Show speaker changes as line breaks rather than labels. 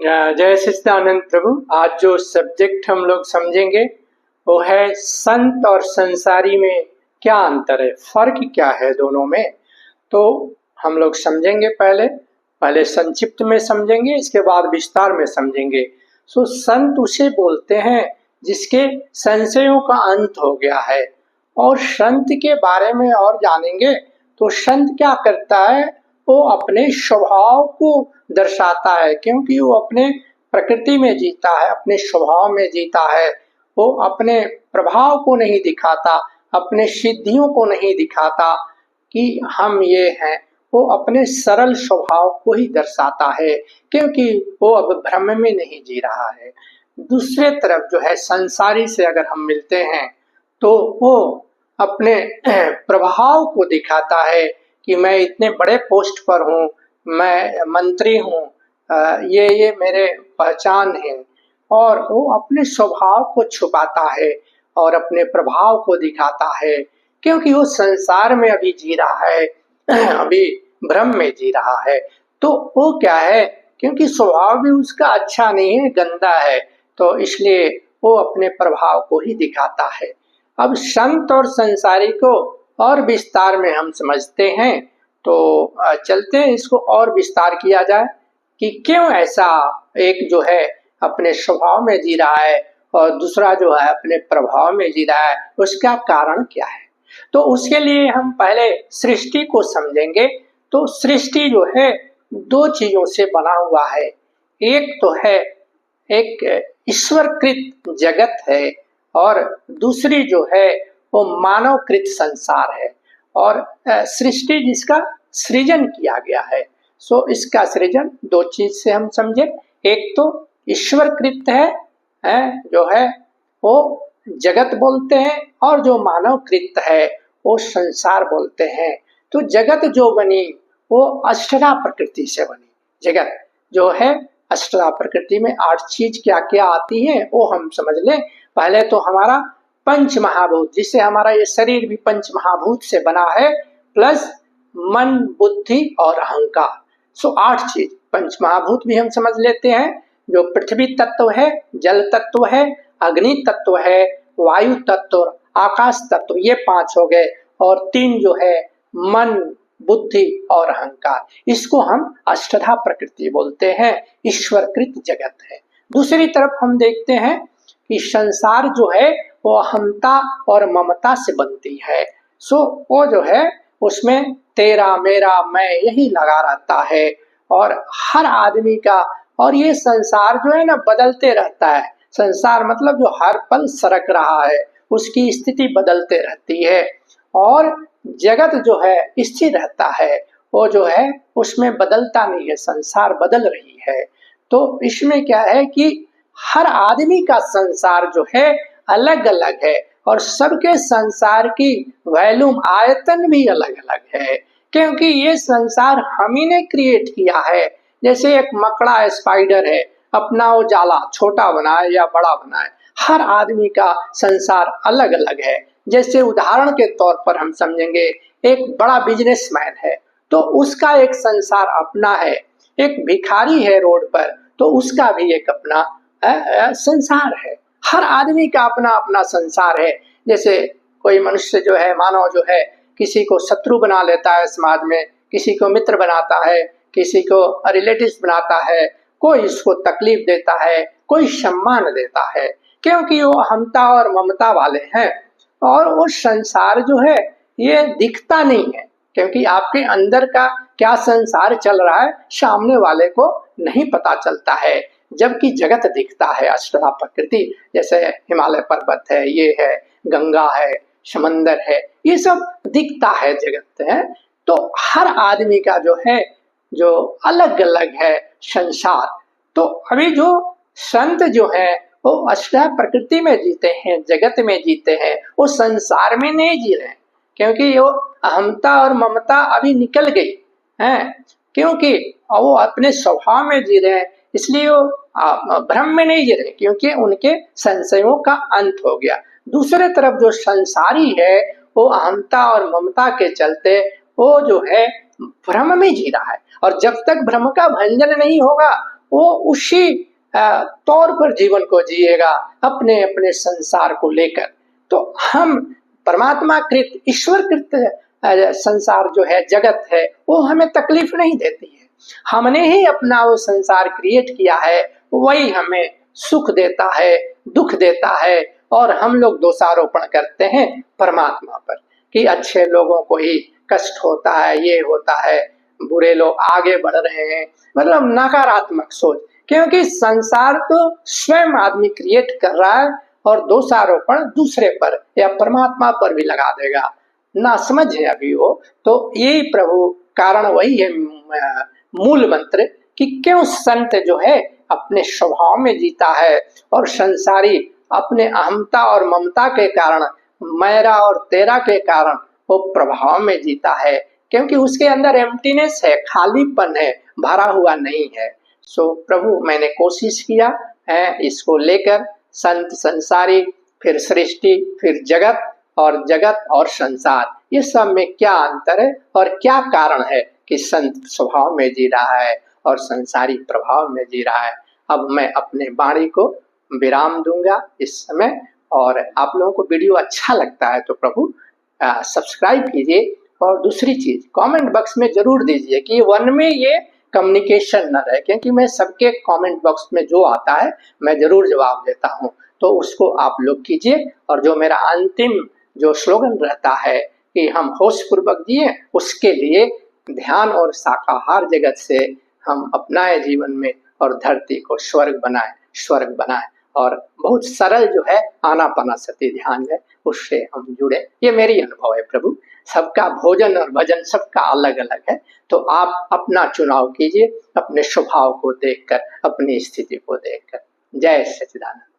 जय सच्चिदानंद प्रभु। आज जो सब्जेक्ट हम लोग समझेंगे वो है संत और संसारी में क्या अंतर है, फर्क क्या है दोनों में। तो हम लोग समझेंगे, पहले संक्षिप्त में समझेंगे, इसके बाद विस्तार में समझेंगे। संत उसे बोलते हैं जिसके संशयों का अंत हो गया है। और संत के बारे में और जानेंगे तो संत क्या करता है, वो अपने स्वभाव को दर्शाता है, क्योंकि वो अपने प्रकृति में जीता है, अपने स्वभाव में जीता है। वो अपने प्रभाव को नहीं दिखाता, अपने सिद्धियों को नहीं दिखाता कि हम ये हैं। वो अपने सरल स्वभाव को ही दर्शाता है, क्योंकि वो अब भ्रम में नहीं जी रहा है। दूसरे तरफ जो है संसारी से अगर हम मिलते हैं तो वो अपने प्रभाव को दिखाता है कि मैं इतने बड़े पोस्ट पर हूँ, मैं मंत्री हूँ, ये मेरे पहचान है। और वो अपने स्वभाव को छुपाता है और अपने प्रभाव को दिखाता है, क्योंकि वो संसार में अभी जी रहा है, अभी भ्रम में जी रहा है। तो वो क्या है, क्योंकि स्वभाव भी उसका अच्छा नहीं है, गंदा है, तो इसलिए वो अपने प्रभाव को ही दिखाता है। अब संत और संसारी को और विस्तार में हम समझते हैं, तो चलते हैं इसको और विस्तार किया जाए कि क्यों ऐसा एक जो है अपने स्वभाव में जी रहा है और दूसरा जो है अपने प्रभाव में जी रहा है, उसका कारण क्या है। तो उसके लिए हम पहले सृष्टि को समझेंगे। तो सृष्टि जो है दो चीजों से बना हुआ है। एक तो है एक ईश्वरकृत जगत है और दूसरी जो है वो मानवकृत संसार है। और सृष्टि जिसका सृजन किया गया है, इसका सृजन दो चीज से हम समझे। एक तो ईश्वरकृत है जो है वो जगत बोलते हैं, और जो मानवकृत है वो संसार बोलते हैं। तो जगत जो बनी वो अष्टधा प्रकृति से बनी। जगत जो है अष्टधा प्रकृति में 8 चीज क्या क्या आती है वो हम समझ लें। पहले तो हमारा पंच महाभूत, जिससे हमारा ये शरीर भी पंच महाभूत से बना है, प्लस मन, बुद्धि और अहंकार। 8 चीज। पंच महाभूत भी हम समझ लेते हैं, जो पृथ्वी तत्व है, जल तत्व है, अग्नि तत्व है, वायु तत्व, आकाश तत्व, ये 5 हो गए। और 3 जो है मन, बुद्धि और अहंकार, इसको हम अष्टधा प्रकृति बोलते हैं, ईश्वरकृत जगत है। दूसरी तरफ हम देखते हैं कि संसार जो है वो अहंता और ममता से बनती है। वो जो है उसमें तेरा मेरा मैं यही लगा रहता है, और हर आदमी का, और ये संसार जो है ना बदलते रहता है। संसार मतलब जो हर पल सरक रहा है, उसकी स्थिति बदलते रहती है। और जगत जो है स्थिर रहता है, वो जो है उसमें बदलता नहीं है, संसार बदल रही है। तो इसमें क्या है कि हर आदमी का संसार जो है अलग अलग है, और सबके संसार की वॉल्यूम, आयतन भी अलग अलग है, क्योंकि ये संसार हम ही ने क्रिएट किया है। जैसे एक मकड़ा स्पाइडर है, अपना वो जाला छोटा बनाए या बड़ा बनाए, हर आदमी का संसार अलग अलग है। जैसे उदाहरण के तौर पर हम समझेंगे, एक बड़ा बिजनेसमैन है तो उसका एक संसार अपना है। एक भिखारी है रोड पर, तो उसका भी एक अपना संसार है। हर आदमी का अपना अपना संसार है। जैसे कोई मनुष्य जो है, मानव जो है, किसी को शत्रु बना लेता है समाज में, किसी को मित्र बनाता है, किसी को रिलेटिव्स बनाता है, कोई इसको तकलीफ देता है, कोई सम्मान देता है, क्योंकि वो अहंता और ममता वाले हैं। और वो संसार जो है ये दिखता नहीं है, क्योंकि आपके अंदर का क्या संसार चल रहा है सामने वाले को नहीं पता चलता है। जबकि जगत दिखता है, अष्टधा प्रकृति, जैसे हिमालय पर्वत है, ये है, गंगा है, समंदर है, ये सब दिखता है, जगत है। तो हर आदमी का जो है जो अलग अलग है संसार। तो अभी जो संत जो है वो अष्टधा प्रकृति में जीते हैं, जगत में जीते हैं, वो संसार में नहीं जी रहे हैं, क्योंकि वो अहमता और ममता अभी निकल गई है, क्योंकि वो अपने स्वभाव में जी रहे हैं। इसलिए वो भ्रम में नहीं जी रहे, क्योंकि उनके संशयों का अंत हो गया। दूसरे तरफ जो संसारी है वो अहंता और ममता के चलते वो जो है भ्रम में जी रहा है, और जब तक भ्रम का भंजन नहीं होगा वो उसी तौर पर जीवन को जिएगा, अपने अपने संसार को लेकर। तो हम परमात्मा कृत, ईश्वर कृत संसार जो है, जगत है, वो हमें तकलीफ नहीं देती है। हमने ही अपना वो संसार क्रिएट किया है, वही हमें सुख देता है, दुख देता है, और हम लोग दोषारोपण करते हैं परमात्मा पर कि अच्छे लोगों को ही कष्ट होता है, ये होता है, बुरे लोग आगे बढ़ रहे हैं, मतलब नकारात्मक सोच। क्योंकि संसार तो स्वयं आदमी क्रिएट कर रहा है और दोषारोपण दूसरे पर या परमात्मा पर भी लगा देगा, ना समझ है अभी वो। तो यही प्रभु कारण वही है मूल मंत्र कि क्यों संत जो है अपने स्वभाव में जीता है और संसारी अपने अहमता और ममता के कारण, मेरा और तेरा के कारण वो प्रभाव में जीता है, क्योंकि उसके अंदर एम्प्टीनेस है, खालीपन है, भरा हुआ नहीं है। सो प्रभु मैंने कोशिश किया है इसको लेकर, संत संसारी, फिर सृष्टि, फिर जगत, और जगत और संसार, ये सब में क्या अंतर है और क्या कारण है कि संत स्वभाव में जी रहा है और संसारी प्रभाव में जी रहा है। अब मैं अपने वाणी को विराम दूंगा इस समय, और आप लोगों को वीडियो अच्छा लगता है तो प्रभु सब्सक्राइब कीजिए, और दूसरी चीज कमेंट बॉक्स में जरूर दीजिए कि वन में ये कम्युनिकेशन न रहे, क्योंकि मैं सबके कमेंट बॉक्स में जो आता है मैं जरूर जवाब देता हूं, तो उसको आप लोग कीजिए। और जो मेरा अंतिम जो स्लोगन रहता है कि हम होश पूर्वक जिए, उसके लिए ध्यान और शाकाहार जगत से हम अपनाए जीवन में, और धरती को स्वर्ग बनाए। और बहुत सरल जो है आनापानसति ध्यान है, उससे हम जुड़े। ये मेरी अनुभव है प्रभु। सबका भोजन और भजन सबका अलग अलग है, तो आप अपना चुनाव कीजिए, अपने स्वभाव को देखकर, अपनी स्थिति को देखकर। जय सच्चिदानंद।